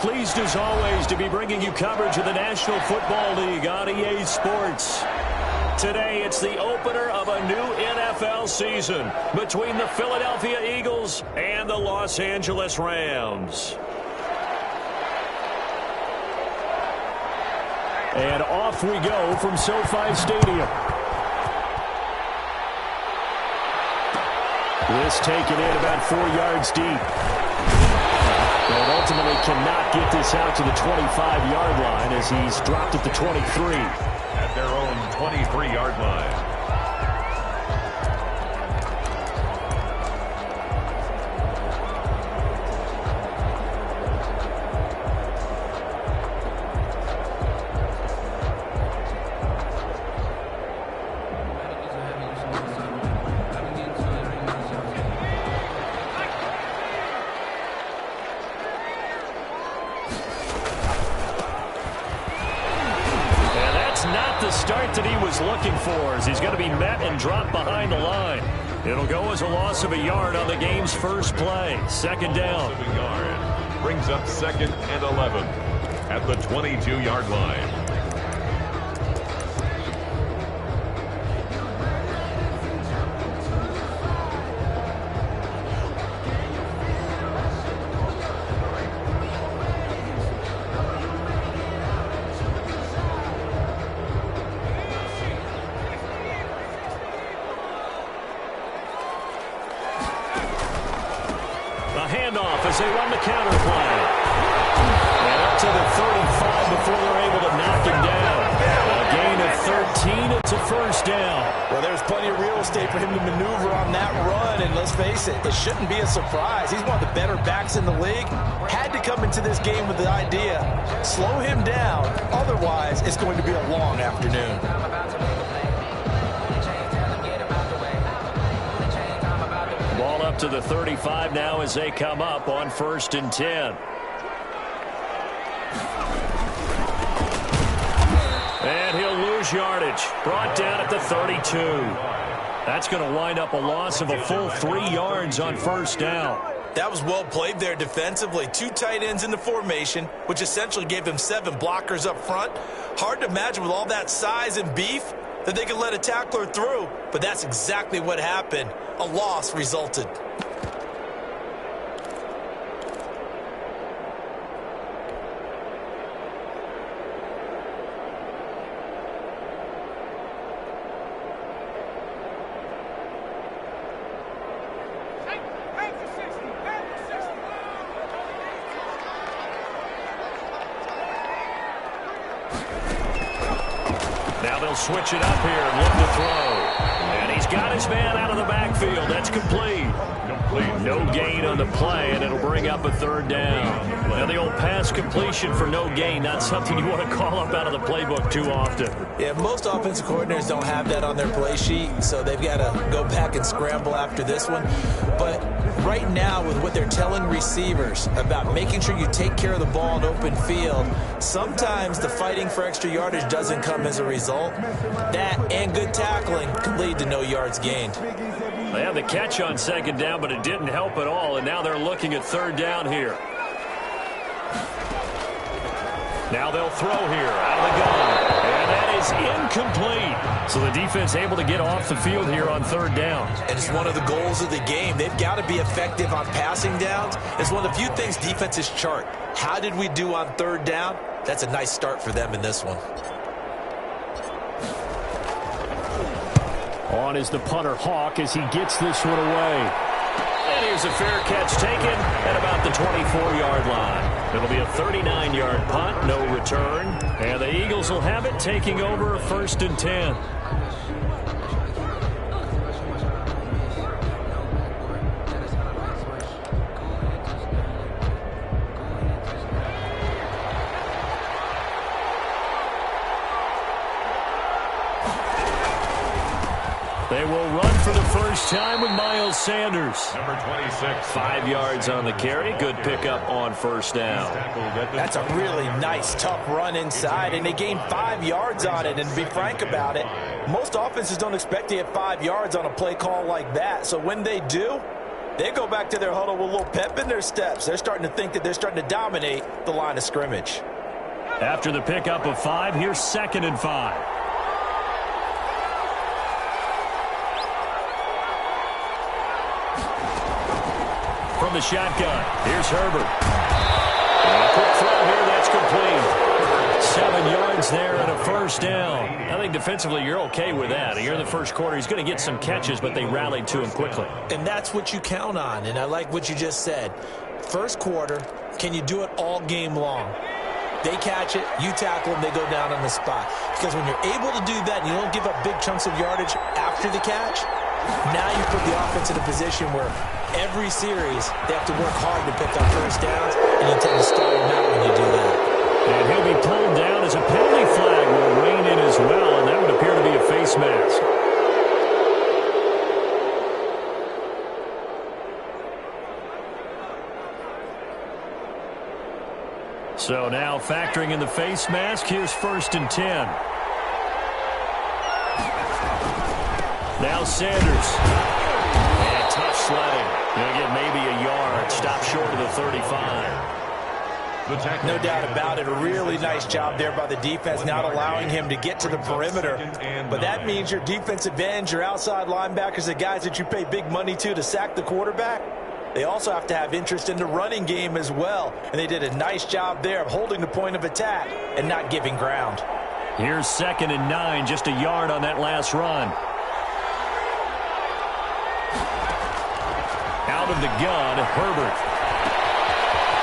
pleased as always to be bringing you coverage of the National Football League on EA Sports. Today, it's the opener of a new NFL season between the Philadelphia Eagles and the Los Angeles Rams. And off we go from SoFi Stadium. This taken in about 4 yards deep. And ultimately cannot get this out to the 25-yard line as he's dropped at the 23. At their own 23-yard line. Start that he was looking for as he's going to be met and dropped behind the line. It'll go as a loss of a yard on the game's first play. Second down. Brings up 2nd and 11 at the 22-yard line. Handoff as they run the counter play. And up to the 35 before they're able to knock him down. A gain of 13. It's a first down. Well, there's plenty of real estate for him to maneuver on that run. And let's face it, it shouldn't be a surprise. He's one of the better backs in the league. Had to come into this game with the idea, slow him down. Otherwise, it's going to be a long afternoon. Up to the 35 now as they come up on 1st and 10. And he'll lose yardage. Brought down at the 32. That's going to wind up a loss of a full 3 yards on 1st down. That was well played there defensively. 2 tight ends in the formation, which essentially gave him 7 blockers up front. Hard to imagine with all that size and beef that they could let a tackler through, but that's exactly what happened. A loss resulted. Now they'll switch it up here and look to throw. And he's got his man out of the backfield. That's complete. No gain on the play, and it'll bring up a 3rd down. Now the old pass completion for no gain, not something you want to call up out of the playbook too often. Yeah, most offensive coordinators don't have that on their play sheet, so they've got to go back and scramble after this one. But right now, with what they're telling receivers about making sure you take care of the ball in open field, sometimes the fighting for extra yardage doesn't come as a result. That and good tackling can lead to no yards gained. They had the catch on 2nd down, but it didn't help at all, and now they're looking at 3rd down here. Now they'll throw here out of the gun, and that is incomplete. So the defense able to get off the field here on 3rd down. And it's one of the goals of the game. They've got to be effective on passing downs. It's one of the few things defenses chart. How did we do on 3rd down? That's a nice start for them in this one. On is the punter Hawk as he gets this one away. And here's a fair catch taken at about the 24-yard line. It'll be a 39-yard punt, no return. And the Eagles will have it, taking over a 1st and 10. They will run for the first time with Miles Sanders. Number 26. 5 yards on the carry. Good pickup on 1st down. That's a really nice, tough run inside, and they gained 5 yards on it. And to be frank about it, most offenses don't expect to get 5 yards on a play call like that. So when they do, They go back to their huddle with a little pep in their steps. They're starting to think that they're starting to dominate the line of scrimmage. After the pickup of 5, here's 2nd and 5. From the shotgun, here's Herbert. And a quick throw here, that's complete. 7 yards there and a first down. I think defensively you're okay with that. Here in the first quarter, he's going to get some catches, but they rallied to him quickly. And that's what you count on, and I like what you just said. First quarter, can you do it all game long? They catch it, you tackle them, they go down on the spot. Because when you're able to do that and you don't give up big chunks of yardage after the catch, now you put the offense in a position where every series they have to work hard to pick up first downs, and you tend to stall them out when you do that. And he'll be pulled down as a penalty flag will rein in as well, and that would appear to be a face mask. So now factoring in the face mask, here's 1st and 10. Now Sanders. And tough sledding. Going to get maybe a yard. Stop short of the 35. No doubt about it. A really nice job there by the defense, not allowing him to get to the perimeter. But that means your defensive ends, your outside linebackers, the guys that you pay big money to sack the quarterback, they also have to have interest in the running game as well. And they did a nice job there of holding the point of attack and not giving ground. Here's 2nd and 9, just a yard on that last run. Out of the gun, Herbert.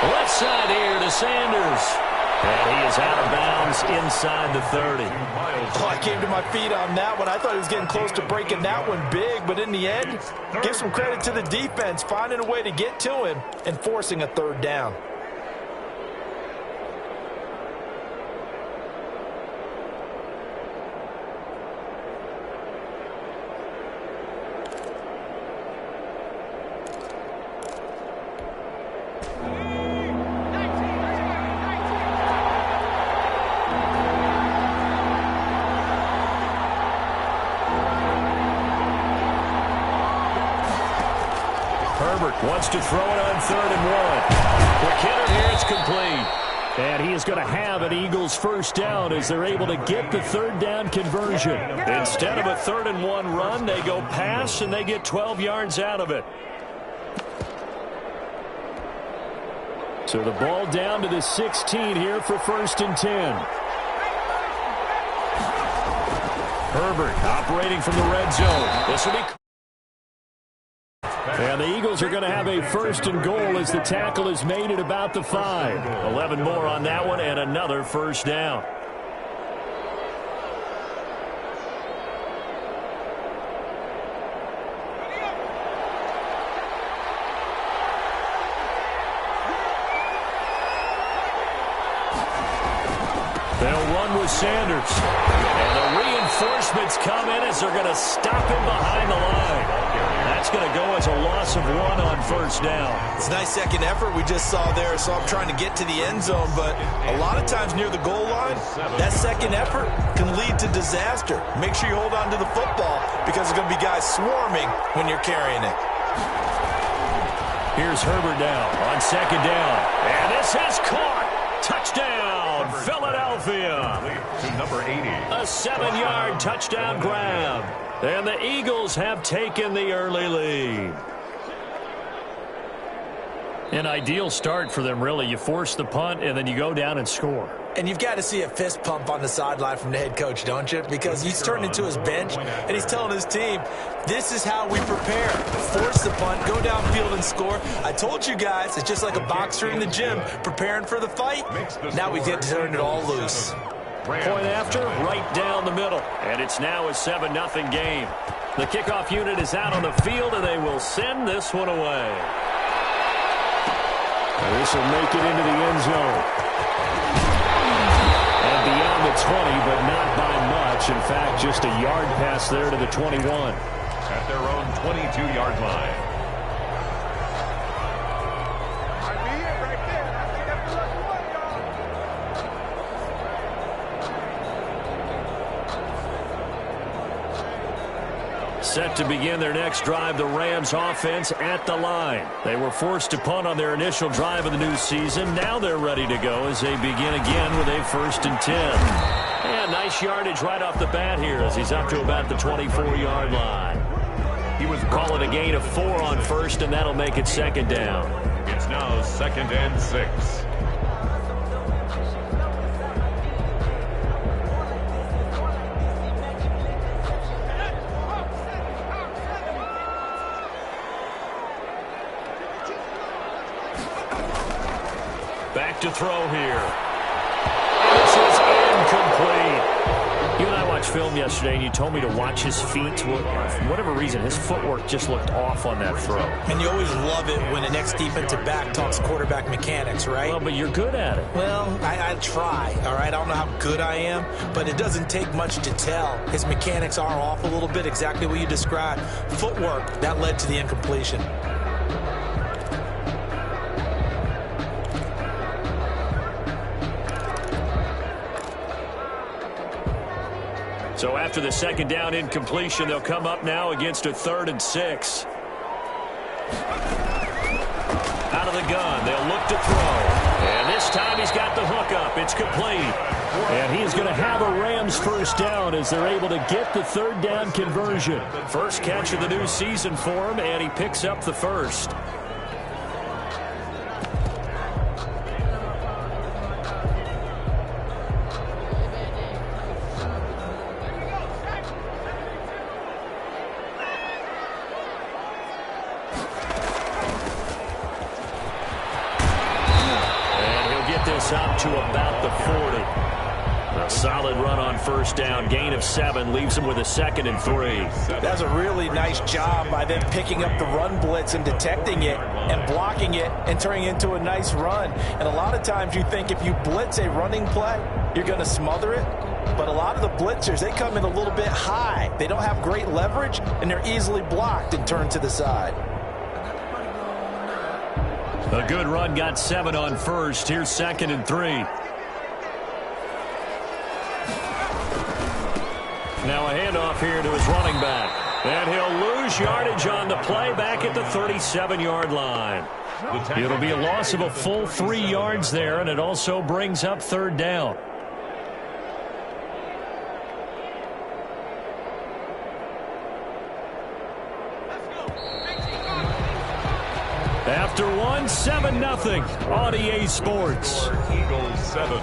Left side here to Sanders. And he is out of bounds inside the 30. Oh, I came to my feet on that one. I thought he was getting close to breaking that one big, but in the end, give some credit to the defense, finding a way to get to him and forcing a 3rd down. Wants to throw it on 3rd and 1. Quick hitter here, it's complete. And he is going to have an Eagles first down as they're able to get the 3rd down conversion. Instead of a 3rd and 1 run, they go pass and they get 12 yards out of it. So the ball down to the 16 here for 1st and 10. Herbert operating from the red zone. This will be... And the Eagles are going to have a 1st and goal as the tackle is made at about the 5. 11 more on that one and another first down. They'll run with Sanders. And the reinforcements come in as they're going to stop him behind the line. That's going to go as a loss of 1 on 1st down. It's a nice second effort we just saw there. So I'm trying to get to the end zone, but a lot of times near the goal line, that second effort can lead to disaster. Make sure you hold on to the football because there's going to be guys swarming when you're carrying it. Here's Herbert down on 2nd down. And this is caught. Touchdown, Philadelphia. To number 80. A 7-yard touchdown grab. And the Eagles have taken the early lead. An ideal start for them, really. You force the punt, and then you go down and score. And you've got to see a fist pump on the sideline from the head coach, don't you? Because he's turned into his bench, and he's telling his team, this is how we prepare. Force the punt, go downfield and score. I told you guys, it's just like a boxer in the gym preparing for the fight. Now we get to turn it all loose. Point after, right down the middle. And it's now a 7-0 game. The kickoff unit is out on the field, and they will send this one away. And this will make it into the end zone. And beyond the 20, but not by much. In fact, just a yard pass there to the 21. At their own 22-yard line. Set to begin their next drive, the Rams offense at the line. They were forced to punt on their initial drive of the new season. Now they're ready to go as they begin again with a 1st and 10. And nice yardage right off the bat here as he's up to about the 24-yard line. He was calling a gain of 4 on first, and that'll make it 2nd down. It's now 2nd and 6. Back to throw here. This is incomplete. You and I watched film yesterday, and you told me to watch his feet. For whatever reason, his footwork just looked off on that throw. And you always love it when an ex-defensive back talks quarterback mechanics, right? Well, but you're good at it. Well, I try, all right? I don't know how good I am, but it doesn't take much to tell. His mechanics are off a little bit, exactly what you described. Footwork, that led to the incompletion. So after the 2nd down incompletion, they'll come up now against a 3rd and 6. Out of the gun, they'll look to throw. And this time he's got the hook up. It's complete. And he is going to have a Rams 1st down as they're able to get the 3rd down conversion. First catch of the new season for him, and he picks up the 1st. Up to about the 40. A solid run on 1st down. Gain of 7 leaves him with a 2nd and 3. That's a really nice job by them picking up the run blitz and detecting it and blocking it and turning it into a nice run. And a lot of times you think if you blitz a running play, you're going to smother it. But a lot of the blitzers, they come in a little bit high. They don't have great leverage, and they're easily blocked and turned to the side. A good run, got 7 on first. Here's 2nd and 3. Now a handoff here to his running back. And he'll lose yardage on the play back at the 37-yard line. It'll be a loss of a full 3 yards there, and it also brings up 3rd down. After 7-0 on EA Sports. Eagles 7,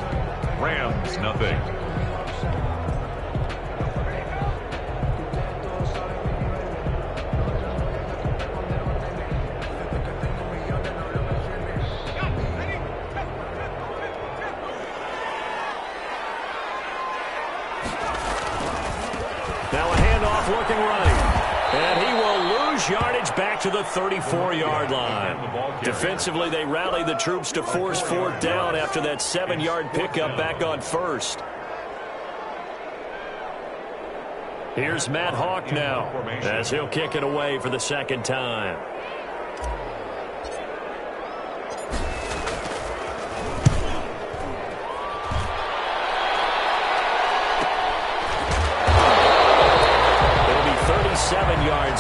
Rams 0. Now a handoff looking right. And he will lose yardage back to the 34-yard line. Defensively, they rally the troops to force 4th down after that 7-yard pickup back on 1st. Here's Matt Hawk now as he'll kick it away for the 2nd time.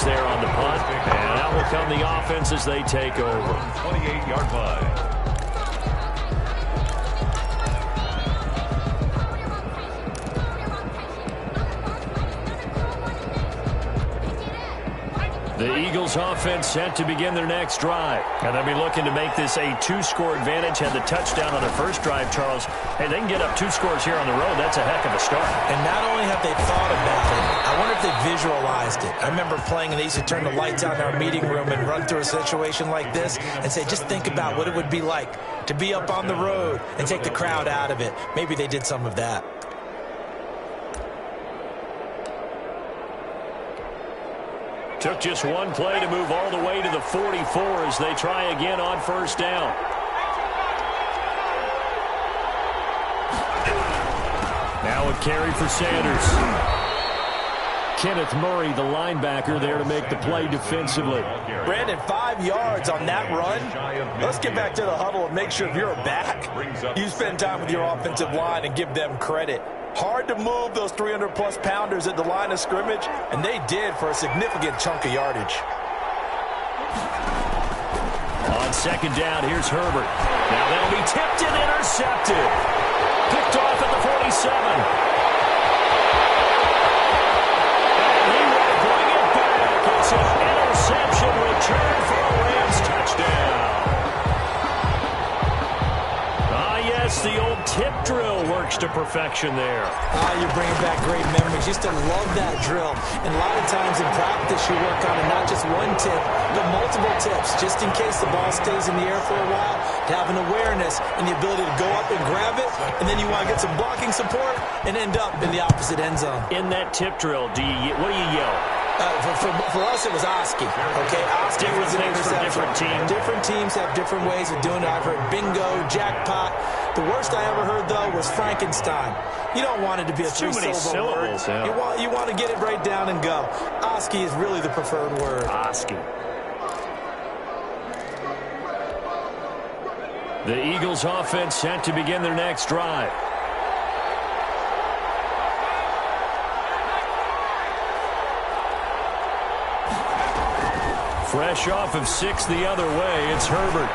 There on the punt, and out will come the offense as they take over. 28-yard line. The Eagles offense set to begin their next drive. And they'll be looking to make this a 2-score advantage. Had the touchdown on their first drive, Charles. Hey, they can get up 2 scores here on the road. That's a heck of a start. And not only have they thought about it, I wonder if they visualized it. I remember playing, and they used to turn the lights out in our meeting room and run through a situation like this and say, just think about what it would be like to be up on the road and take the crowd out of it. Maybe they did some of that. Took just one play to move all the way to the 44 as they try again on 1st down. Now a carry for Sanders. Kenneth Murray, the linebacker, there to make the play defensively. Brandon, 5 yards on that run. Let's get back to the huddle and make sure if you're a back, you spend time with your offensive line and give them credit. Hard to move those 300-plus pounders at the line of scrimmage, and they did for a significant chunk of yardage. On second down, here's Herbert. Now that'll be tipped and intercepted. Picked off at the 47. And he will bring it back. It's an interception return for a Rams touchdown. Yes, the old tip drill works to perfection there. You're bringing back great memories. Used to love that drill. And a lot of times in practice, you work on it, not just one tip, but multiple tips, just in case the ball stays in the air for a while, to have an awareness and the ability to go up and grab it, and then you want to get some blocking support and end up in the opposite end zone. In that tip drill, what do you yell? For us, it was Oski. Okay, Oski was an interception. Different teams. Different teams have different ways of doing it. I've heard bingo, jackpot. The worst I ever heard, though, was Frankenstein. You don't want it to be a three-syllable word. Yeah. You want to get it right down and go. Oski is really the preferred word. Oski. The Eagles' offense set to begin their next drive. Fresh off of 6 the other way, it's Herbert.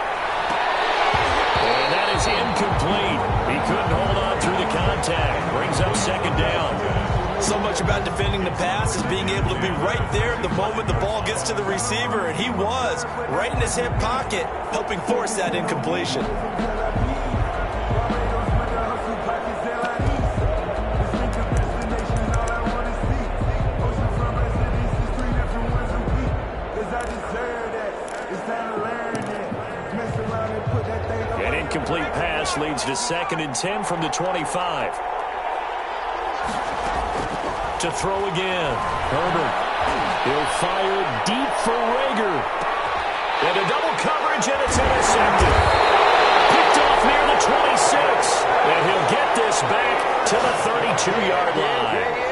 And that is incomplete. He couldn't hold on through the contact. Brings up second down. So much about defending the pass is being able to be right there at the moment the ball gets to the receiver, and he was right in his hip pocket, helping force that incompletion. An incomplete pass leads to 2nd and 10 from the 25. To throw again. Herbert. He'll fire deep for Rager. And a double coverage, and it's intercepted. Picked off near the 26. And he'll get this back to the 32-yard line.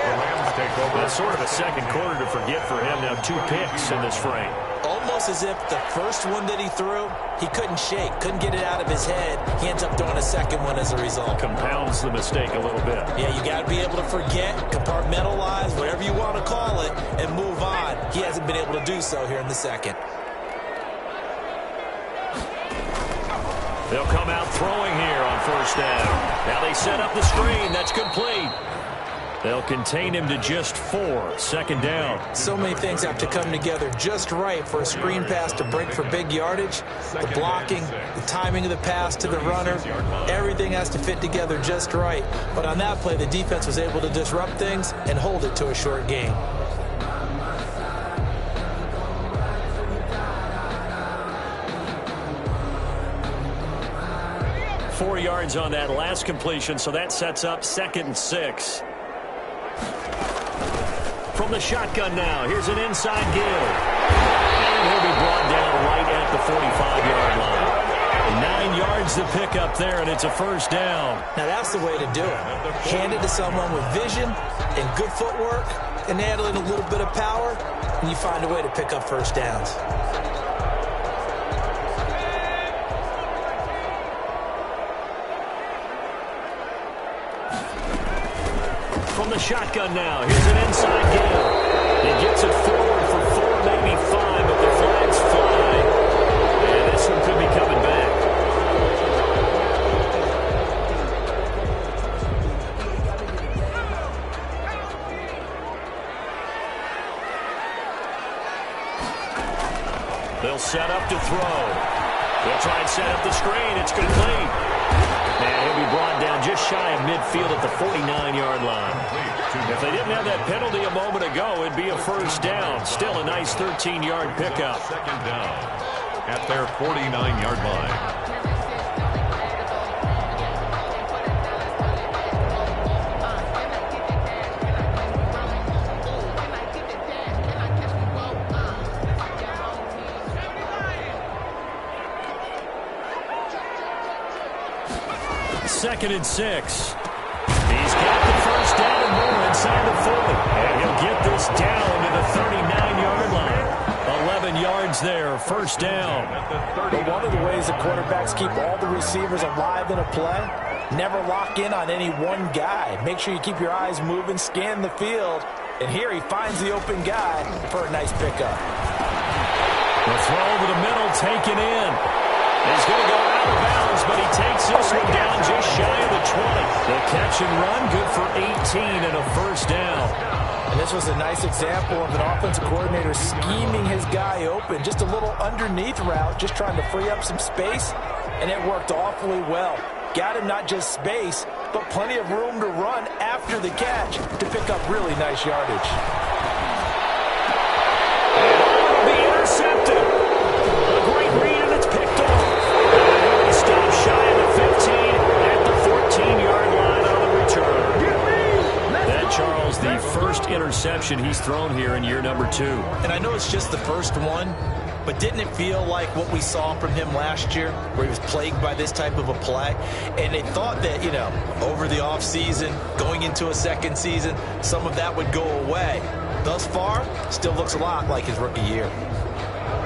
That's sort of a second quarter to forget for him. Now 2 picks in this frame. Almost as if the first one that he threw, he couldn't shake, couldn't get it out of his head. He ends up throwing a second one as a result. Compounds the mistake a little bit. Yeah, you got to be able to forget, compartmentalize, whatever you want to call it, and move on. He hasn't been able to do so here in the second. They'll come out throwing here on first down. Now they set up the screen. That's complete. They'll contain him to just 4. 2nd down. So many things have to come together just right for a screen pass to break for big yardage. The blocking, the timing of the pass to the runner, everything has to fit together just right. But on that play, the defense was able to disrupt things and hold it to a short gain. Four yards on that last completion, so that sets up 2nd and 6. From the shotgun now, here's an inside give. And he'll be brought down right at the 45-yard line. 9 yards to pick up there, and it's a first down. Now that's the way to do it. Hand it to someone with vision and good footwork, and add in a little bit of power, and you find a way to pick up first downs. From the shotgun now, here's an inside give. He gets it forward for 4, maybe 5, but the flags fly. And this one could be coming back. They'll set up to throw. They'll try and set up the screen. It's complete. And he'll be brought down just shy of midfield at the 49-yard line. If they didn't have that penalty a moment ago, it'd be a first down. Still a nice 13-yard pickup. 2nd down at their 49-yard line. Second and 6. He's got the first down and more inside the 40. And he'll get this down to the 39-yard line. 11 yards there, first down. But one of the ways that quarterbacks keep all the receivers alive in a play Never lock in on any one guy. Make sure you keep your eyes moving, scan the field. And here he finds the open guy for a nice pickup. The throw over the middle, taken in. He's going to go out of bounds, but he takes this one down just shy of the 20. The catch and run, good for 18 and a first down. And this was a nice example of an offensive coordinator scheming his guy open. Just a little underneath route, just trying to free up some space, and it worked awfully well. Got him not just space, but plenty of room to run after the catch to pick up really nice yardage. It'll be intercepted. A great read, and it's picked off. And he stops shy of the 15 at the 14-yard line on the return. That, Charles, the first interception he's thrown here in year number 2. And I know it's just the first one, but didn't it feel like what we saw from him last year, where he was plagued by this type of a play? And they thought that, over the offseason, going into a second season, some of that would go away. Thus far, still looks a lot like his rookie year.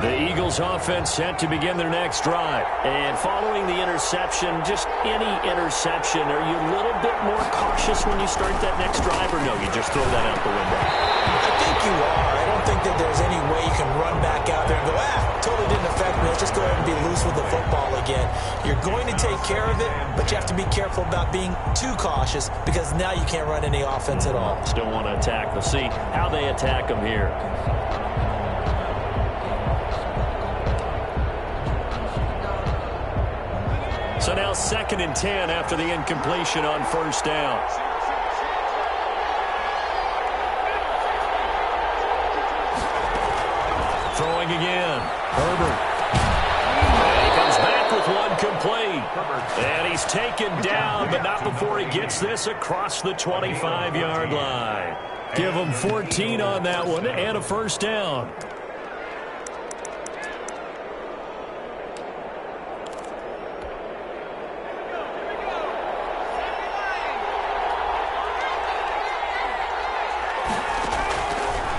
The Eagles offense set to begin their next drive. And following the interception, just any interception, are you a little bit more cautious when you start that next drive, or no, you just throw that out the window? I think you are. I don't think that there's any way you can run back out there and go, totally didn't affect me. Let's just go ahead and be loose with the football again. You're going to take care of it, but you have to be careful about being too cautious because now you can't run any offense at all. Still want to attack. We'll see how they attack them here. So now 2nd and 10 after the incompletion on first down. Throwing again. Herbert. And he comes back with one complete. And he's taken down, but not before he gets this across the 25-yard line. Give him 14 on that one and a first down.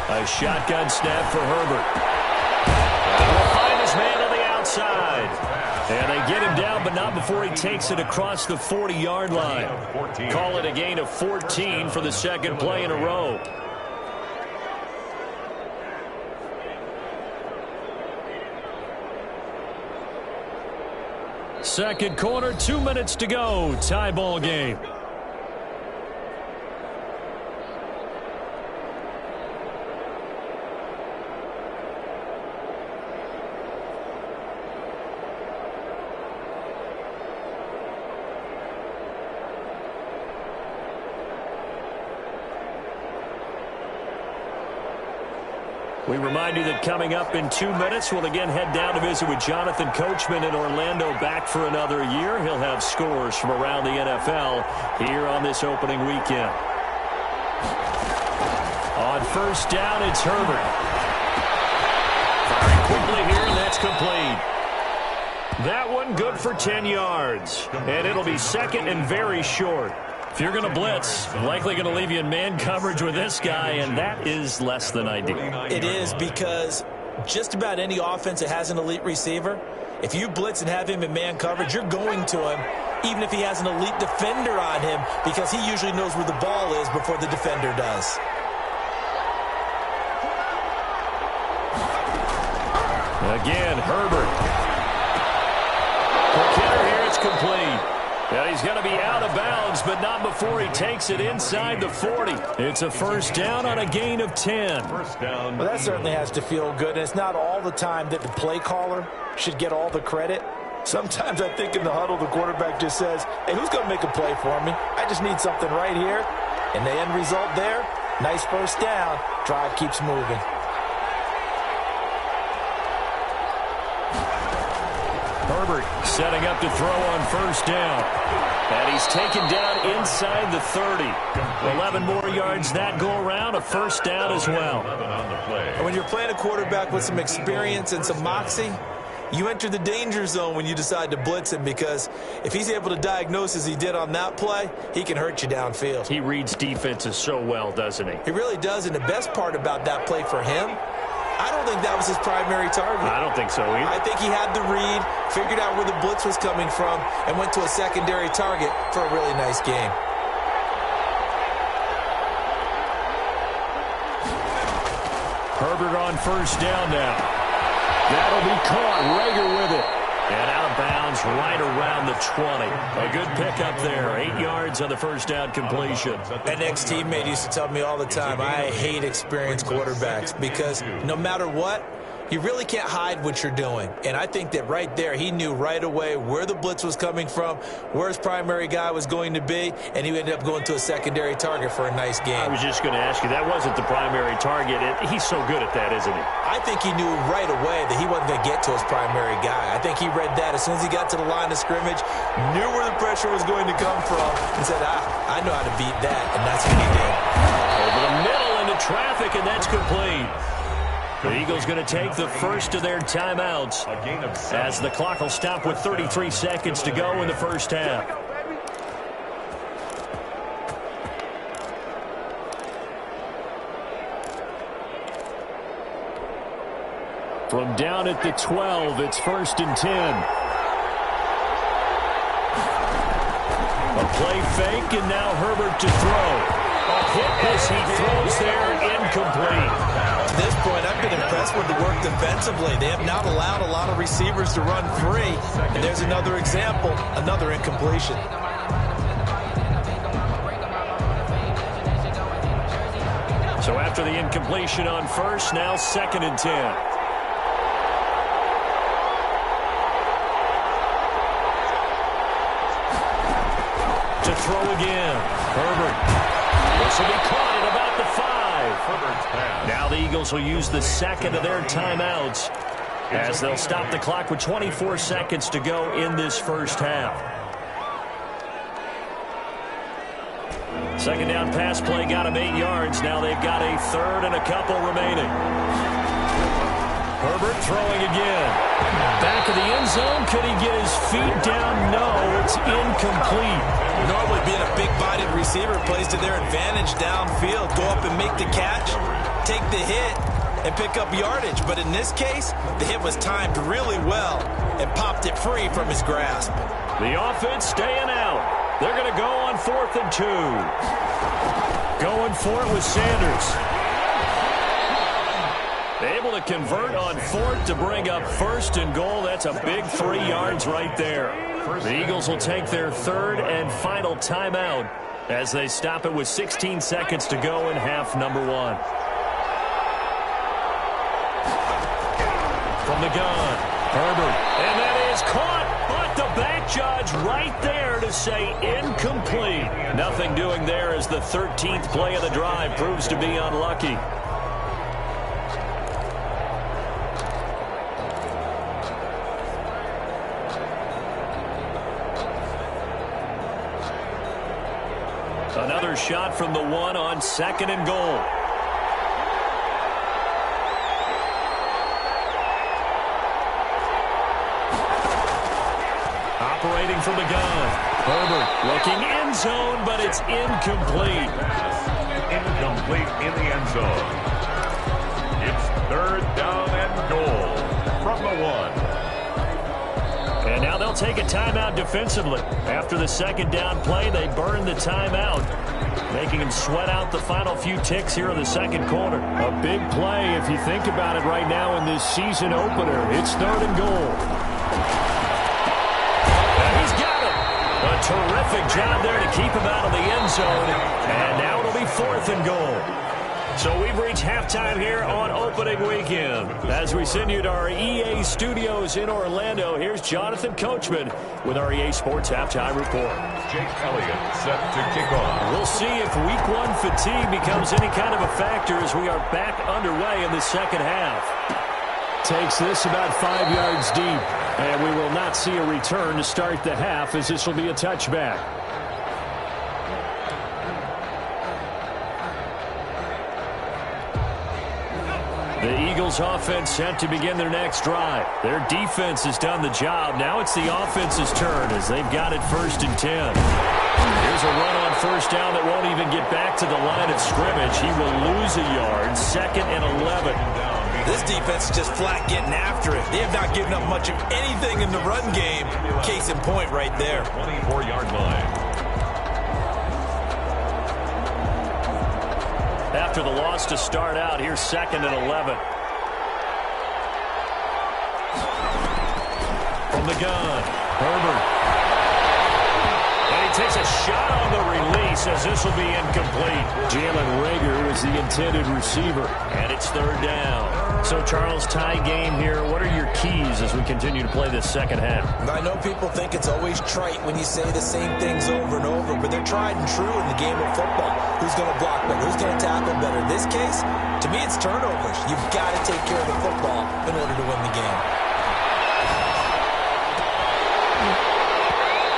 A shotgun snap for Herbert. And he'll find his man on the outside. And they get him down, but not before he takes it across the 40-yard line. Call it a gain of 14 for the second play in a row. Second quarter, 2 minutes to go. Tie ball game. We remind you that coming up in 2 minutes, we'll again head down to visit with Jonathan Coachman in Orlando, back for another year. He'll have scores from around the NFL here on this opening weekend. On first down, it's Herbert. Firing quickly here, and that's complete. That one good for 10 yards. And it'll be second and very short. If you're going to blitz, likely going to leave you in man coverage with this guy, and that is less than ideal. It is, because just about any offense that has an elite receiver, if you blitz and have him in man coverage, you're going to him, even if he has an elite defender on him, because he usually knows where the ball is before the defender does. Again, Herbert. For Kenner here, it's complete. And he's going to be out of bounds, but not before he takes it inside the 40. It's a first down on a gain of 10. First down. Well, that certainly has to feel good, and it's not all the time that the play caller should get all the credit. Sometimes I think in the huddle, the quarterback just says, hey, who's going to make a play for me? I just need something right here. And the end result there, nice first down. Drive keeps moving. Herbert setting up to throw on first down. And he's taken down inside the 30. 11 more yards that go around, a first down as well. And when you're playing a quarterback with some experience and some moxie, you enter the danger zone when you decide to blitz him, because if he's able to diagnose as he did on that play, he can hurt you downfield. He reads defenses so well, doesn't he? He really does, and the best part about that play for him I don't think that was his primary target. I don't think so either. I think he had the read, figured out where the blitz was coming from, and went to a secondary target for a really nice game. Herbert on first down now. That'll be caught. Rager with it. And out of bounds right around the 20. A good pickup there. 8 yards on the first down completion. An ex-teammate used to tell me all the time, I hate experienced quarterbacks because no matter what, you really can't hide what you're doing. And I think that right there, he knew right away where the blitz was coming from, where his primary guy was going to be, and he ended up going to a secondary target for a nice game. I was just going to ask you, that wasn't the primary target. He's so good at that, isn't he? I think he knew right away that he wasn't going to get to his primary guy. I think he read that as soon as he got to the line of scrimmage, knew where the pressure was going to come from, and said, I know how to beat that, and that's what he did. Over the middle into traffic, and that's complete. The Eagles going to take the first of their timeouts as the clock will stop with 33 seconds to go in the first half. From down at the 12, it's 1st and 10. A play fake, and now Herbert to throw. A hit as he throws there, incomplete. At this point, I've been impressed with the work defensively. They have not allowed a lot of receivers to run free. And there's another example, another incompletion. So after the incompletion on first, now 2nd and 10. To throw again. Herbert. This will be caught at about the 5. Now the Eagles will use the second of their timeouts as they'll stop the clock with 24 seconds to go in this first half. Second down pass play got him 8 yards. Now they've got a third and a couple remaining. Herbert throwing again. Back of the end zone. Could he get his feet down? No, it's incomplete. Normally being a big-bodied receiver plays to their advantage downfield. Go up and make the catch, take the hit, and pick up yardage. But in this case, the hit was timed really well and popped it free from his grasp. The offense staying out. They're going to go on 4th and 2. Going for it with Sanders. Able to convert on 4th to bring up 1st and goal. That's a big 3 yards right there. The Eagles will take their third and final timeout as they stop it with 16 seconds to go in half number 1. From the gun, Herbert. And that is caught, but the back judge right there to say incomplete. Nothing doing there as the 13th play of the drive proves to be unlucky. Another shot from the 1 on 2nd and goal. Operating from the gun. Herbert looking end zone, but it's incomplete. Incomplete in the end zone. It's 3rd down and goal from the 1. And now they'll take a timeout defensively. After the second down play, they burn the timeout, making them sweat out the final few ticks here in the second quarter. A big play if you think about it right now in this season opener. It's 3rd and goal. And he's got it. A terrific job there to keep him out of the end zone. And now it'll be 4th and goal. So we've reached halftime here on opening weekend. As we send you to our EA studios in Orlando, here's Jonathan Coachman with our EA Sports Halftime Report. Jake Elliott set to kick off. We'll see if Week 1 fatigue becomes any kind of a factor as we are back underway in the second half. Takes this about 5 yards deep, and we will not see a return to start the half as this will be a touchback. The Eagles offense set to begin their next drive. Their defense has done the job. Now it's the offense's turn as they've got it 1st and 10. Here's a run on first down that won't even get back to the line of scrimmage. He will lose a yard. 2nd and 11. This defense is just flat getting after it. They have not given up much of anything in the run game. Case in point right there. 24-yard line. After the loss to start out, here's 2nd and 11. From the gun, Herbert. And he takes a shot on the release as this will be incomplete. Jalen Reagor is the intended receiver. And it's 3rd down. So, Charles, tie game here. What are your keys as we continue to play this second half? I know people think it's always trite when you say the same things over and over, but they're tried and true in the game of football. Who's going to block better? Who's going to tackle better? In this case, to me, it's turnovers. You've got to take care of the football in order to win the game.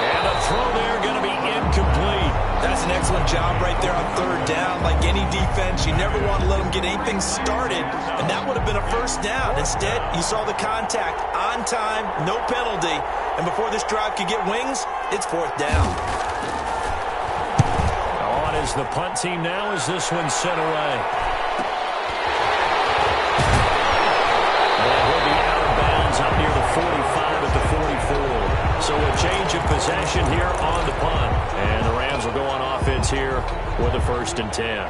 And the throw there going to be incomplete. That's an excellent job right there on 3rd down. Like any defense, you never want to let them get anything started, and that would have been a 1st down. Instead, you saw the contact on time, no penalty, and before this drive could get wings, it's 4th down. On is the punt team now as this one's sent away. And he'll be out of bounds up near the 45 at the 44. So a change of possession here on the punt. And the Rams will go on offense here with a 1st and 10.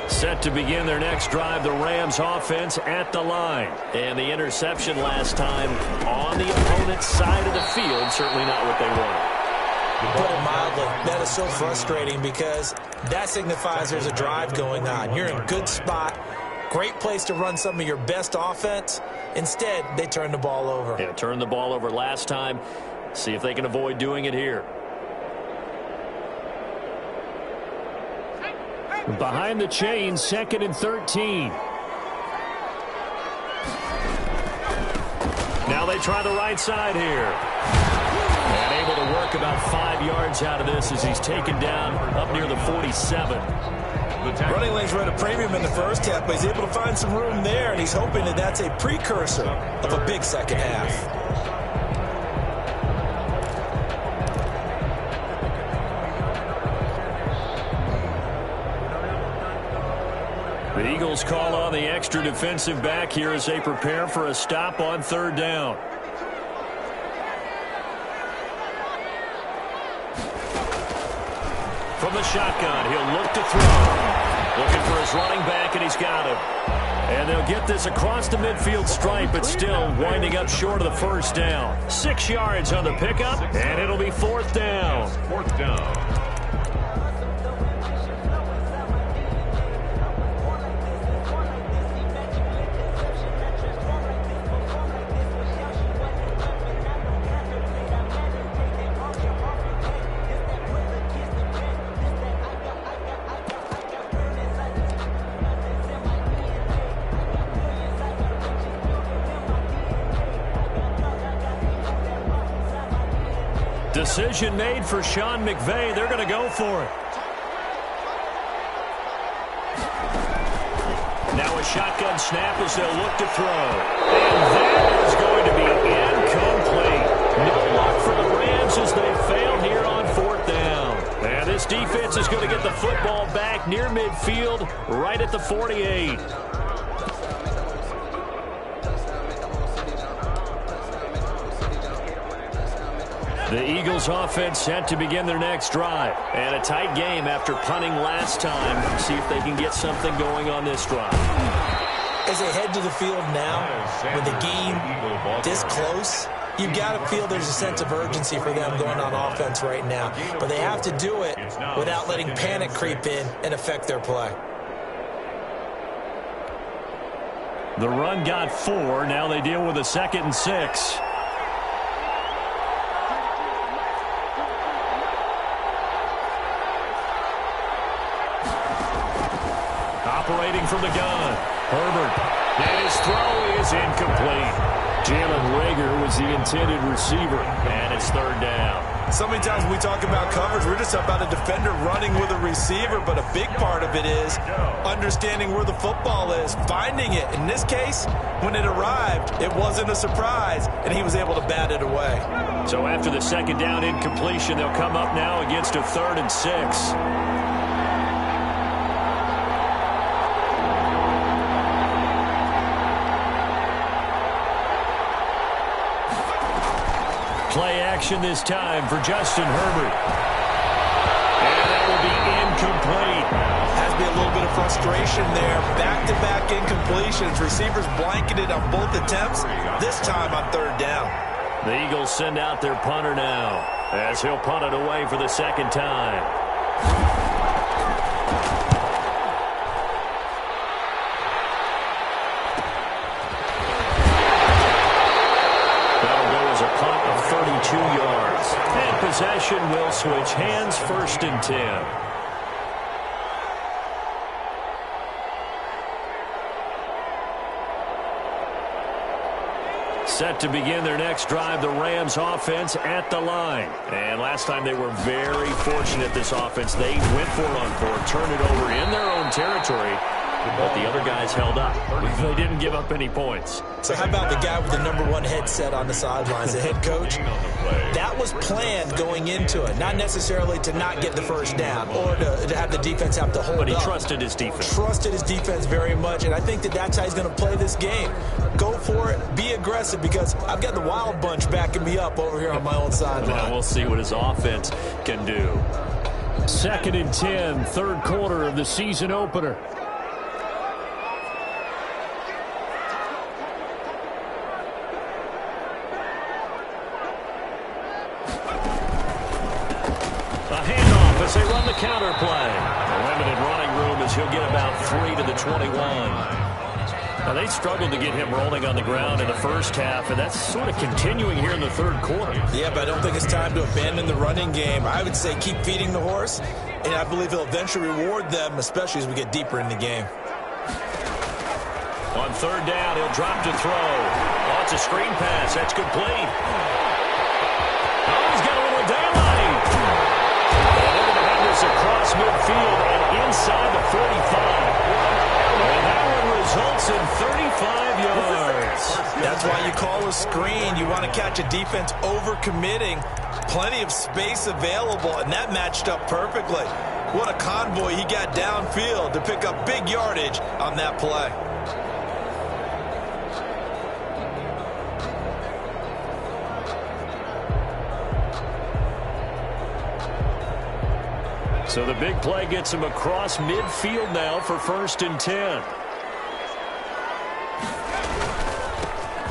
Set to begin their next drive, the Rams offense at the line. And the interception last time on the opponent's side of the field, certainly not what they wanted. To put it mildly, that is so frustrating because that signifies there's a drive going on. You're in a good spot, great place to run some of your best offense. Instead, they turn the ball over. Yeah, turned the ball over last time. See if they can avoid doing it here. Behind the chains, 2nd and 13. Now they try the right side here. And able to work about 5 yards out of this as he's taken down up near the 47. Running lanes were at a premium in the first half, but he's able to find some room there, and he's hoping that that's a precursor of a big second half. The Eagles call on the extra defensive back here as they prepare for a stop on 3rd down. From the shotgun, he'll look to throw. Looking for his running back, and he's got him. And they'll get this across the midfield stripe, but still winding up short of the 1st down. 6 yards on the pickup, and it'll be 4th down. 4th down. Decision made for Sean McVay. They're going to go for it. Now a shotgun snap as they'll look to throw. And that is going to be incomplete. No luck for the Rams as they fail here on 4th down. And this defense is going to get the football back near midfield, right at the 48. The Eagles offense set to begin their next drive. And a tight game after punting last time. See if they can get something going on this drive. As they head to the field now, with the game this close, you've got to feel there's a sense of urgency for them going on offense right now. But they have to do it without letting panic creep in and affect their play. The run got 4. Now they deal with a 2nd and 6. Operating from the gun, Herbert. And his throw is incomplete. Jalen Reagor was the intended receiver, and it's third down. So many times when we talk about coverage, we're just talking about a defender running with a receiver, but a big part of it is understanding where the football is, finding it. In this case, when it arrived, it wasn't a surprise, and he was able to bat it away. So after the second down incompletion, they'll come up now against a 3rd and 6. Play action this time for Justin Herbert. And that will be incomplete. Has to be a little bit of frustration there. Back-to-back incompletions. Receivers blanketed on both attempts, this time on 3rd down. The Eagles send out their punter now, as he'll punt it away for the second time. Punt of 32 yards. And possession will switch hands, 1st and 10. Set to begin their next drive, the Rams offense at the line. And last time they were very fortunate, this offense. They went for it on 4, turned it over in their own territory. But the other guys held up. They didn't give up any points. So how about the guy with the #1 headset on the sidelines, the head coach? That was planned going into it, not necessarily to not get the first down or to have the defense have to hold up. But he trusted his defense. Trusted his defense very much, and I think that's how he's going to play this game. Go for it, be aggressive, because I've got the Wild Bunch backing me up over here on my own sideline. Now we'll see what his offense can do. 2nd and 10, 3rd quarter of the season opener. They run the counter play. A limited running room as he'll get about 3 to the 21. Now, they struggled to get him rolling on the ground in the first half, and that's sort of continuing here in the 3rd quarter. Yeah, but I don't think it's time to abandon the running game. I would say keep feeding the horse, and I believe he'll eventually reward them, especially as we get deeper in the game. On 3rd down, he'll drop to throw. Oh, it's a screen pass. That's complete. Oh, he's got a little daylight. Across midfield and inside the 45. And that one results in 35 yards. That's why you call a screen. You want to catch a defense overcommitting. Plenty of space available, and that matched up perfectly. What a convoy he got downfield to pick up big yardage on that play. So the big play gets him across midfield now for 1st and 10.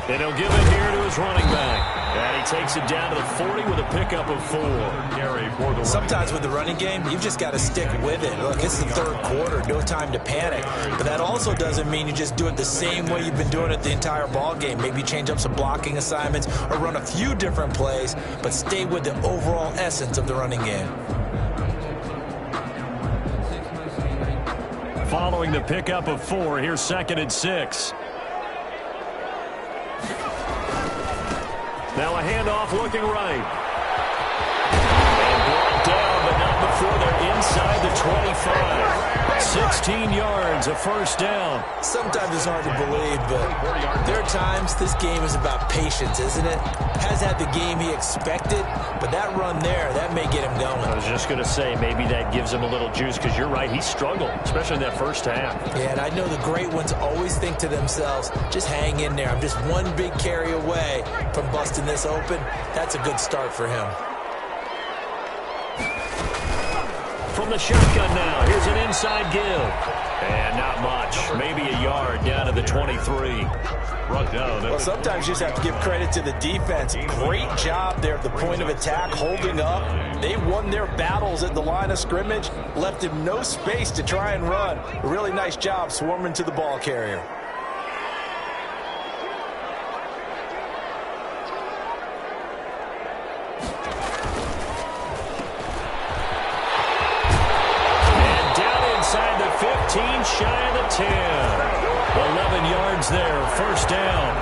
And he'll give it here to his running back. And he takes it down to the 40 with a pickup of 4. Sometimes with the running game, you've just got to stick with it. Look, it's the 3rd quarter, no time to panic. But that also doesn't mean you just do it the same way you've been doing it the entire ball game. Maybe change up some blocking assignments or run a few different plays, but stay with the overall essence of the running game. Following the pickup of 4, here's 2nd and 6. Now a handoff looking right. And brought down, but not before they're inside the 25. 16 yards, a 1st down. Sometimes it's hard to believe, but there are times this game is about patience, isn't it? Has had the game he expected, but that run there, that may get him going. I was just going to say, maybe that gives him a little juice, because you're right, he struggled, especially in that first half. Yeah, and I know the great ones always think to themselves, just hang in there. I'm just one big carry away from busting this open. That's a good start for him. From the shotgun now, here's an inside give. And not much, maybe a yard down to the 23. Well, sometimes you just have to give credit to the defense. Great job there at the point of attack, holding up. They won their battles at the line of scrimmage, left him no space to try and run. A really nice job swarming to the ball carrier. Inside the 15, shy of the 10. 11 yards there, 1st down.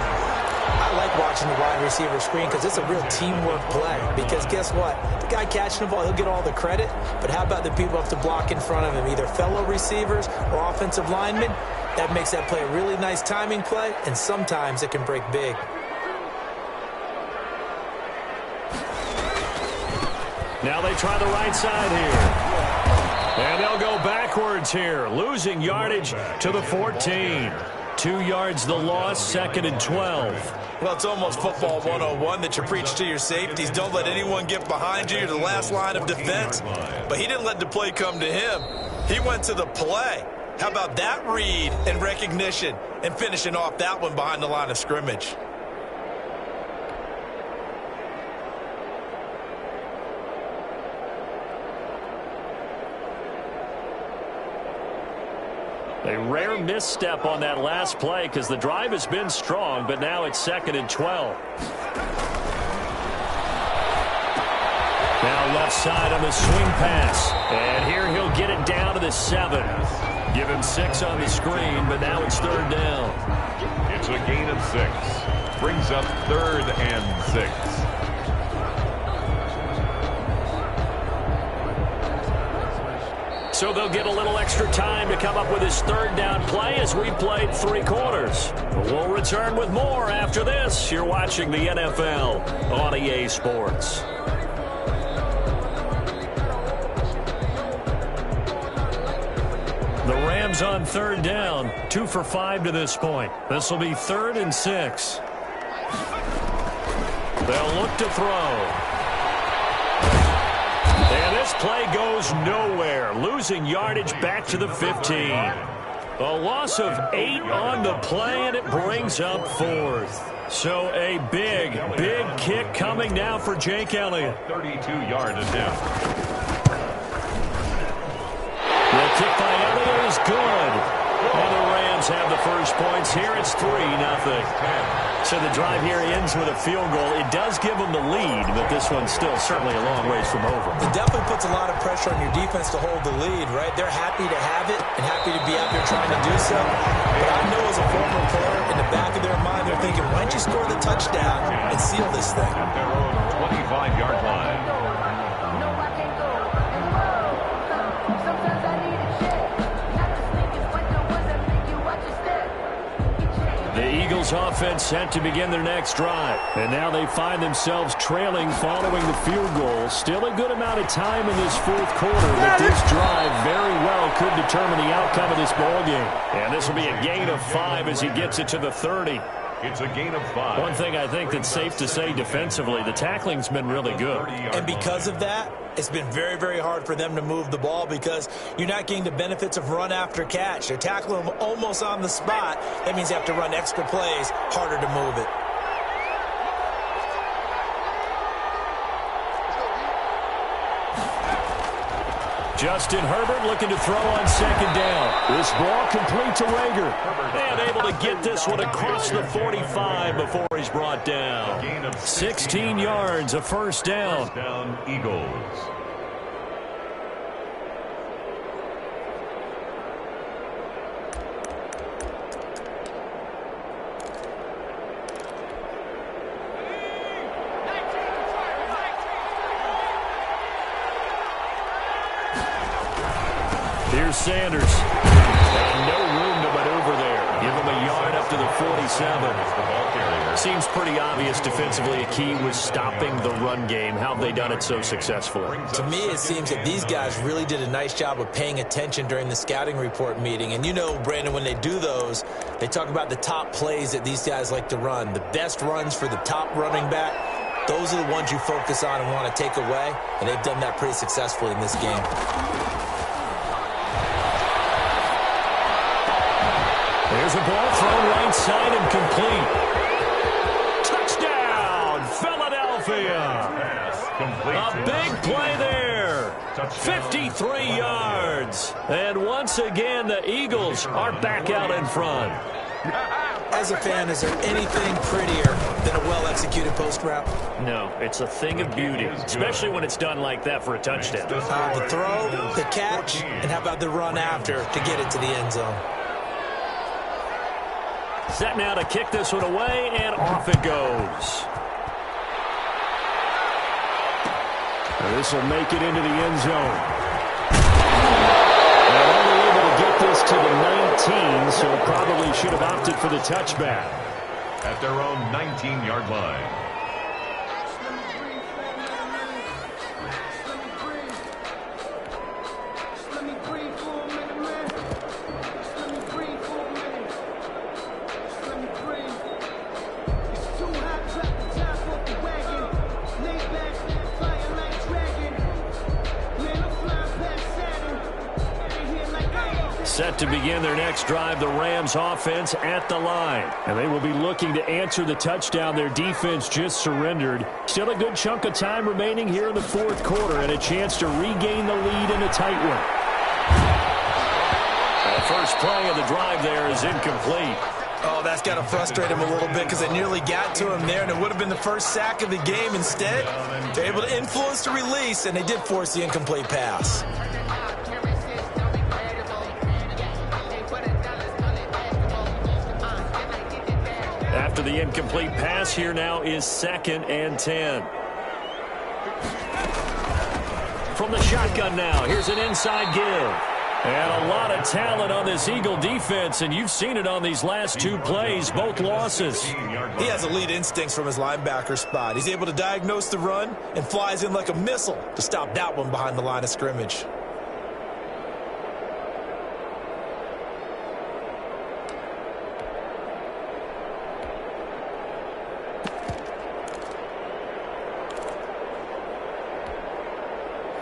I I like watching the wide receiver screen because it's a real teamwork play. Because guess what? The guy catching the ball, he'll get all the credit. But how about the people who have to block in front of him, either fellow receivers or offensive linemen? That makes that play a really nice timing play, and sometimes it can break big. Now they try the right side here. And they'll go backwards here, losing yardage to the 14. 2 yards the loss, 2nd and 12. Well, it's almost football 101 that you preach to your safeties. Don't let anyone get behind you. You're the last line of defense. But he didn't let the play come to him. He went to the play. How about that read and recognition and finishing off that one behind the line of scrimmage? A rare misstep on that last play because the drive has been strong, but now it's 2nd and 12. Now left side on the swing pass. And here he'll get it down to the 7. Give him 6 on the screen, but now it's 3rd down. It's a gain of 6. Brings up 3rd and 6. So they'll get a little extra time to come up with his 3rd down play as we played 3 quarters. We'll return with more after this. You're watching the NFL on EA Sports. The Rams on 3rd down, 2 for 5 to this point. This will be 3rd and 6. They'll look to throw. And this play goes nowhere, losing yardage back to the 15. A loss of 8 on the play, and it brings up 4th. So a big, big kick coming now for Jake Elliott. 32-yard attempt. The kick by Elliott is good. And the Rams have the first points here. It's 3-0. So the drive here ends with a field goal. It does give them the lead, but this one's still certainly a long ways from over. It definitely puts a lot of pressure on your defense to hold the lead, right? They're happy to have it and happy to be out there trying to do so. But I know as a former player, in the back of their mind, they're thinking, why don't you score the touchdown and seal this thing? At their own 25-yard line. The Eagles offense set to begin their next drive. And now they find themselves trailing following the field goal. Still a good amount of time in this 4th quarter, but this drive very well could determine the outcome of this ball game. And this will be a gain of 5 as he gets it to the 30. It's a gain of 5. One thing I think that's safe to say defensively, the tackling's been really good. And because of that, it's been very, very hard for them to move the ball because you're not getting the benefits of run after catch. They're tackling them almost on the spot. That means you have to run extra plays, harder to move it. Justin Herbert looking to throw on 2nd down. This ball complete to Rager. And able to get this one across the 45 before he's brought down. 16 yards, a 1st down. First down, Eagles. Here's Sanders. And no room to maneuver there. Give him a yard up to the 47. Seems pretty obvious defensively a key was stopping the run game. How have they done it so successfully? To me, it seems that these guys really did a nice job of paying attention during the scouting report meeting. And you know, Brandon, when they do those, they talk about the top plays that these guys like to run. The best runs for the top running back. Those are the ones you focus on and want to take away. And they've done that pretty successfully in this game. There's a ball thrown right side and complete. Touchdown, Philadelphia. A big play there. 53 yards. And once again, the Eagles are back out in front. As a fan, is there anything prettier than a well-executed post route? No, it's a thing of beauty, especially when it's done like that for a touchdown. The throw, the catch, and how about the run after to get it to the end zone? Set now to kick this one away, and off it goes. This will make it into the end zone. Now, only able to get this to the 19, so probably should have opted for the touchback. At their own 19-yard line. Set to begin their next drive, the Rams offense at the line. And they will be looking to answer the touchdown their defense just surrendered. Still a good chunk of time remaining here in the fourth quarter and a chance to regain the lead in a tight one. The first play of the drive there is incomplete. Oh, that's got to frustrate him a little bit because they nearly got to him there, and it would have been the first sack of the game. Instead, they're able to influence the release, and they did force the incomplete pass. After the incomplete pass, here now is 2nd and 10. From the shotgun now, here's an inside give. And a lot of talent on this Eagle defense, and you've seen it on these last two plays, both losses. He has elite instincts from his linebacker spot. He's able to diagnose the run and flies in like a missile to stop that one behind the line of scrimmage.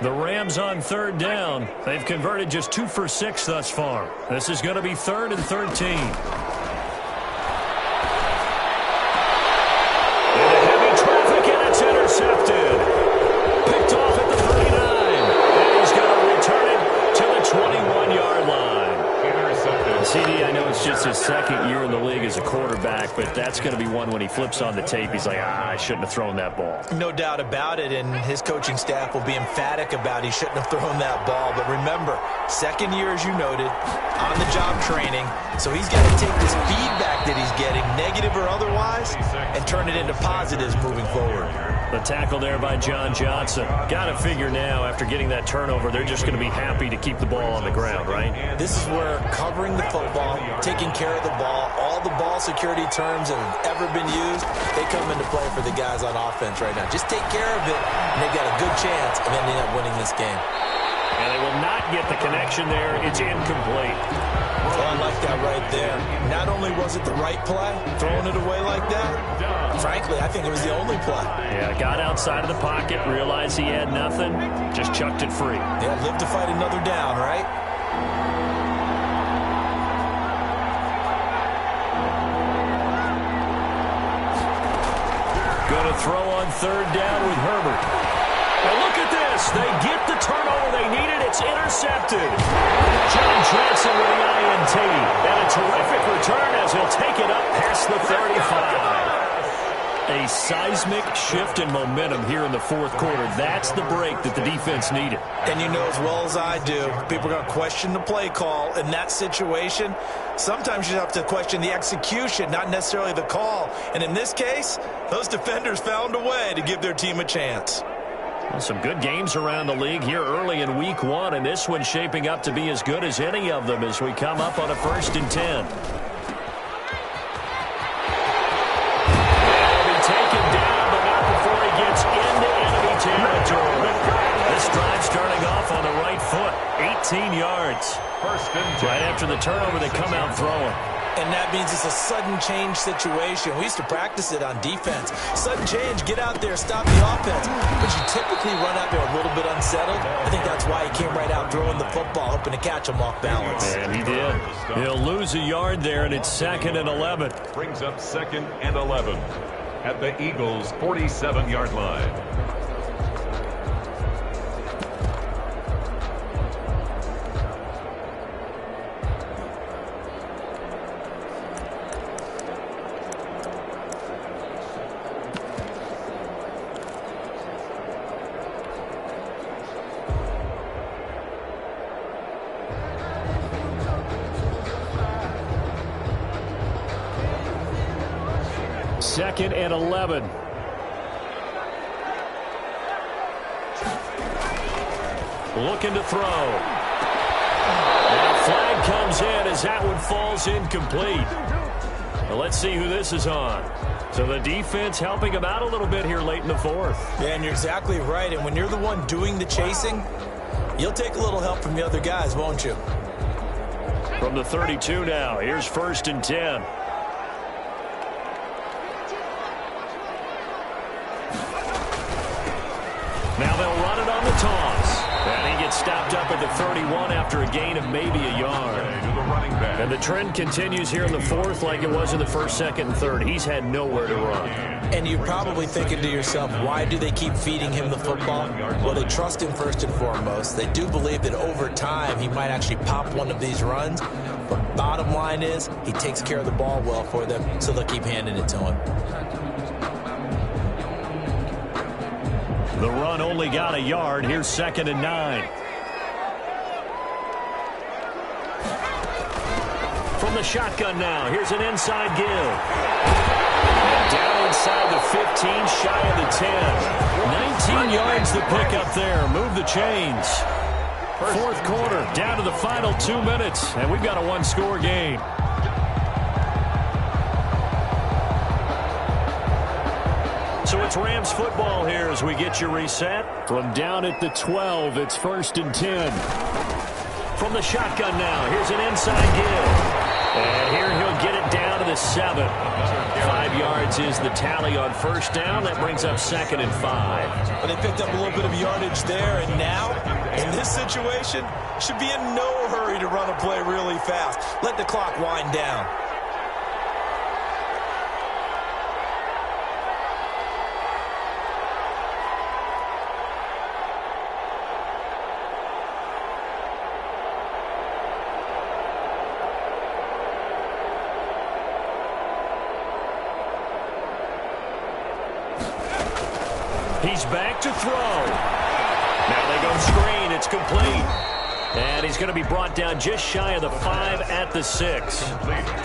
The Rams on 3rd down. They've converted just 2 for 6 thus far. This is going to be 3rd and 13. Into heavy traffic, and it's intercepted. Picked off at the 39. And he's going to return it to the 21-yard line. CD, I know it's just his 2nd year in the league as a quarterback, but that's going to be one when he flips on the tape. He's like, I shouldn't have thrown that ball. No doubt about it, and his coaching staff will be emphatic about he shouldn't have thrown that ball. But remember, 2nd year, as you noted, on-the-job training, so he's got to take this feedback that he's getting, negative or otherwise, and turn it into positives moving forward. The tackle there by John Johnson. Got to figure now, after getting that turnover, they're just going to be happy to keep the ball on the ground, right? This is where covering the football, taking care of the ball, all the ball security terms that have ever been used, they come into play for the guys on offense right now. Just take care of it, and they've got a good chance of ending up winning this game. And they will not get the connection there. It's incomplete. Oh, I like that right there. Not only was it the right play, throwing it away like that, frankly, I think it was the only play. Yeah, got outside of the pocket, realized he had nothing, just chucked it free. Yeah, live to fight another down, right? Going to throw on 3rd down with Herbert. Now look at this. They get the turnover they needed. It's intercepted. John Johnson with the INT. And a terrific return as he'll take it up past the 35. A seismic shift in momentum here in the fourth quarter. That's the break that the defense needed. And you know as well as I do, people are going to question the play call in that situation. Sometimes you have to question the execution, not necessarily the call. And in this case, those defenders found a way to give their team a chance. Well, some good games around the league here early in week 1, and this one's shaping up to be as good as any of them as we come up on a 1st and 10. This drive starting off on the right foot, 18 yards. 1st and 10. Right after the turnover, they come out throwing. And that means it's a sudden change situation. We used to practice it on defense. Sudden change, get out there, stop the offense. But you typically run out there a little bit unsettled. I think that's why he came right out throwing the football, hoping to catch him off balance. And he did. He'll lose a yard there, and it's 2nd and 11. Brings up 2nd and 11 at the Eagles' 47-yard line. 2nd and 11. Looking to throw. And a flag comes in as that one falls incomplete. Well, let's see who this is on. So the defense helping him out a little bit here late in the 4th. Yeah, and you're exactly right. And when you're the one doing the chasing, you'll take a little help from the other guys, won't you? From the 32 now, here's 1st and 10. Now they'll run it on the toss. And he gets stopped up at the 31 after a gain of maybe a yard. And the trend continues here in the 4th like it was in the 1st, 2nd, and 3rd. He's had nowhere to run. And you're probably thinking to yourself, why do they keep feeding him the football? Well, they trust him first and foremost. They do believe that over time he might actually pop one of these runs. But bottom line is he takes care of the ball well for them, so they'll keep handing it to him. The run only got a yard. Here's 2nd and 9. From the shotgun now, here's an inside give. And down inside the 15, shy of the 10. 19 yards to pick up there. Move the chains. 4th quarter, down to the final 2 minutes, and we've got a one-score game. So it's Rams football here as we get you reset. From down at the 12, it's 1st and 10. From the shotgun now, here's an inside give. And here he'll get it down to the 7. 5 yards is the tally on 1st down. That brings up 2nd and 5. But they picked up a little bit of yardage there, and now, in this situation, should be in no hurry to run a play really fast. Let the clock wind down. He's back to throw. Now they go screen. It's complete. And he's going to be brought down just shy of the 5 at the 6.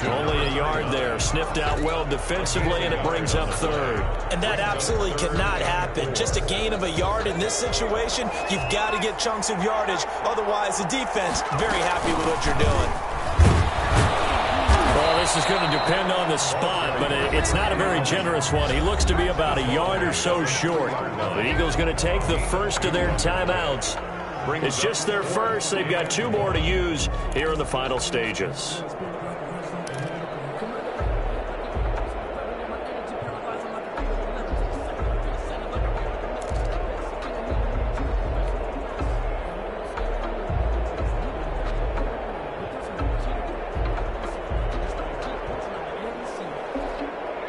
Only a yard there. Sniffed out well defensively, and it brings up 3rd. And that absolutely cannot happen. Just a gain of a yard in this situation, you've got to get chunks of yardage. Otherwise, the defense, very happy with what you're doing. Well, this is going to depend on the spot, but it's not a very generous one. He looks to be about a yard or so short. The Eagles going to take the first of their timeouts. It's just their first. They've got 2 more to use here in the final stages.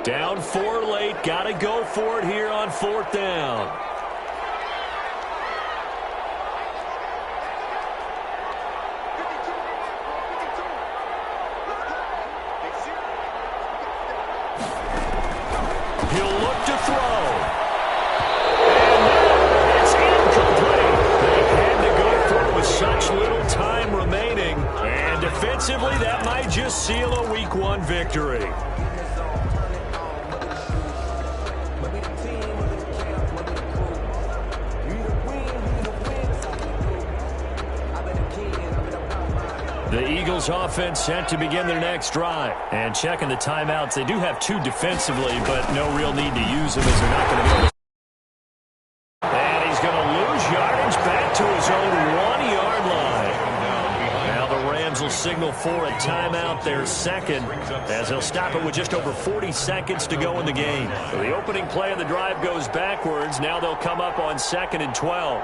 Down 4 late. Got to go for it here on 4th down. He'll look to throw. And it's incomplete. They had to go for it with such little time remaining. And defensively, that might just seal a Week 1 victory. The Eagles offense set to begin their next drive. And checking the timeouts, they do have 2 defensively, but no real need to use them as they're not going to be able to. And he's going to lose yardage back to his own 1-yard line. Now the Rams will signal for a timeout, their 2nd, as they'll stop it with just over 40 seconds to go in the game. So the opening play of the drive goes backwards. Now they'll come up on 2nd and 12.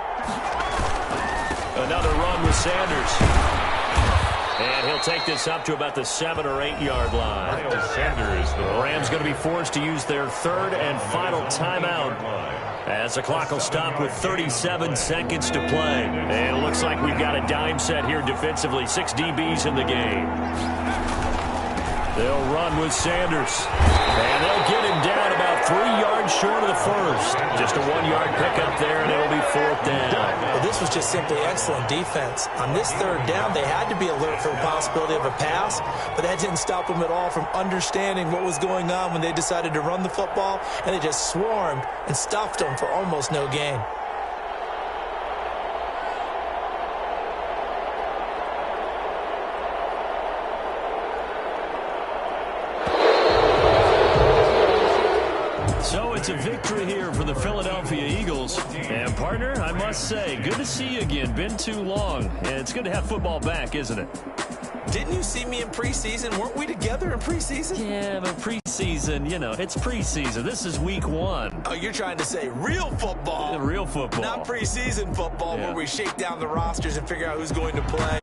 Another run with Sanders. And he'll take this up to about the 7 or 8 yard line. The Rams going to be forced to use their 3rd and final timeout as the clock will stop with 37 seconds to play. And it looks like we've got a dime set here defensively. 6 DBs in the game. They'll run with Sanders. And they'll get him down about 3 yards short of the first. Just a 1-yard pickup there, and it'll be 4th down. Well, this was just simply excellent defense. On this 3rd down, they had to be alert for the possibility of a pass, but that didn't stop them at all from understanding what was going on when they decided to run the football, and they just swarmed and stuffed them for almost no gain. So it's a victory here for the Philadelphia Eagles. And, partner, I must say, good to see you again. Been too long. And it's good to have football back, isn't it? Didn't you see me in preseason? Weren't we together in preseason? Yeah, but preseason, you know, it's preseason. This is week 1. Oh, you're trying to say real football. Real football. Not preseason football, yeah, where we shake down the rosters and figure out who's going to play.